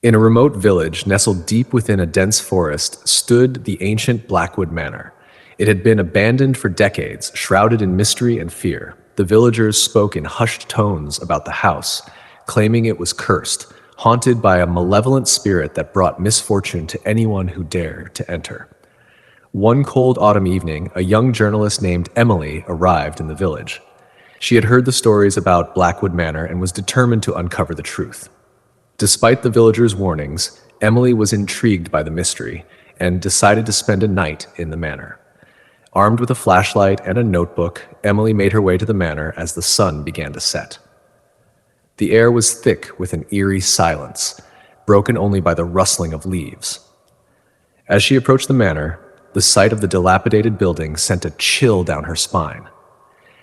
In a remote village nestled deep within a dense forest stood the ancient Blackwood Manor. It had been abandoned for decades, shrouded in mystery and fear. The villagers spoke in hushed tones about the house, claiming it was cursed, haunted by a malevolent spirit that brought misfortune to anyone who dared to enter. One cold autumn evening, a young journalist named Emily arrived in the village. She had heard the stories about Blackwood Manor and was determined to uncover the truth. Despite the villagers' warnings, Emily was intrigued by the mystery and decided to spend a night in the manor. Armed with a flashlight and a notebook, Emily made her way to the manor as the sun began to set. The air was thick with an eerie silence, broken only by the rustling of leaves. As she approached the manor, the sight of the dilapidated building sent a chill down her spine.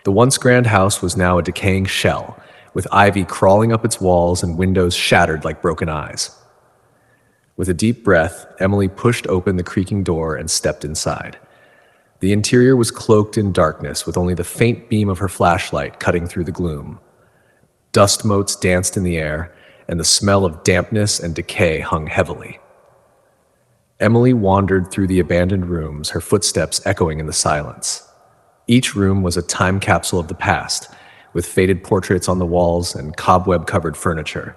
The once grand house was now a decaying shell, with ivy crawling up its walls and windows shattered like broken eyes. With a deep breath, Emily pushed open the creaking door and stepped inside. The interior was cloaked in darkness, with only the faint beam of her flashlight cutting through the gloom. Dust motes danced in the air, and the smell of dampness and decay hung heavily. Emily wandered through the abandoned rooms, her footsteps echoing in the silence. Each room was a time capsule of the past, with faded portraits on the walls and cobweb-covered furniture.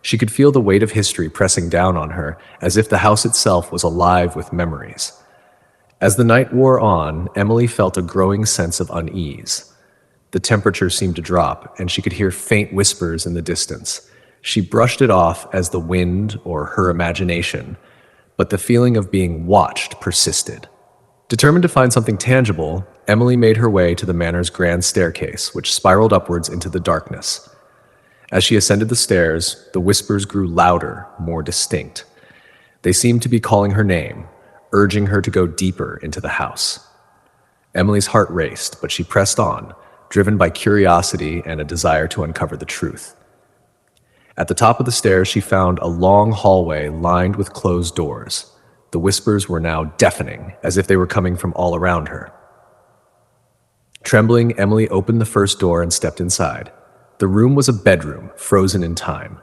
She could feel the weight of history pressing down on her, as if the house itself was alive with memories. As the night wore on, Emily felt a growing sense of unease. The temperature seemed to drop, and she could hear faint whispers in the distance. She brushed it off as the wind or her imagination, but the feeling of being watched persisted. Determined to find something tangible, Emily made her way to the manor's grand staircase, which spiraled upwards into the darkness. As she ascended the stairs, the whispers grew louder, more distinct. They seemed to be calling her name, urging her to go deeper into the house. Emily's heart raced, but she pressed on, driven by curiosity and a desire to uncover the truth. At the top of the stairs, she found a long hallway lined with closed doors. The whispers were now deafening, as if they were coming from all around her. Trembling, Emily opened the first door and stepped inside. The room was a bedroom, frozen in time.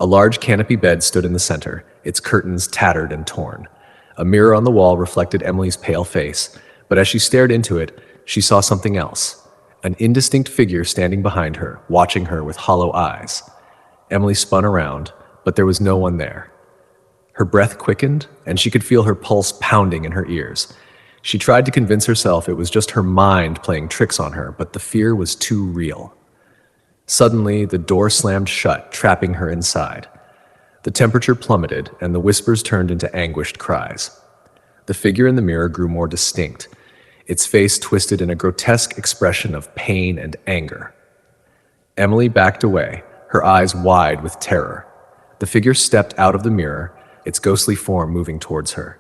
A large canopy bed stood in the center, its curtains tattered and torn. A mirror on the wall reflected Emily's pale face, but as she stared into it, she saw something else, an indistinct figure standing behind her, watching her with hollow eyes. Emily spun around, but there was no one there. Her breath quickened, and she could feel her pulse pounding in her ears. She tried to convince herself it was just her mind playing tricks on her, but the fear was too real. Suddenly, the door slammed shut, trapping her inside. The temperature plummeted, and the whispers turned into anguished cries. The figure in the mirror grew more distinct, its face twisted in a grotesque expression of pain and anger. Emily backed away, her eyes wide with terror. The figure stepped out of the mirror, its ghostly form moving towards her.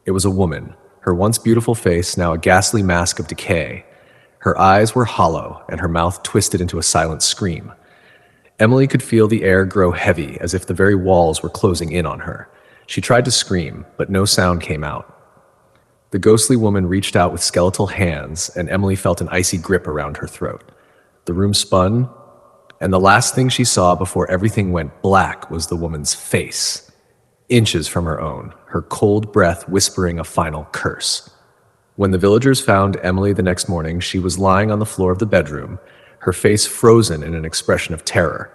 It was a woman, her once beautiful face now a ghastly mask of decay. Her eyes were hollow, and her mouth twisted into a silent scream. Emily could feel the air grow heavy, as if the very walls were closing in on her. She tried to scream, but no sound came out. The ghostly woman reached out with skeletal hands, and Emily felt an icy grip around her throat. The room spun, and the last thing she saw before everything went black was the woman's face, inches from her own, her cold breath whispering a final curse. When the villagers found Emily the next morning, she was lying on the floor of the bedroom, her face frozen in an expression of terror.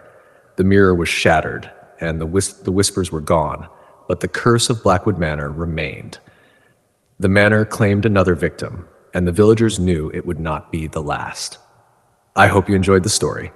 The mirror was shattered, and the whispers were gone, but the curse of Blackwood Manor remained. The manor claimed another victim, and the villagers knew it would not be the last. I hope you enjoyed the story.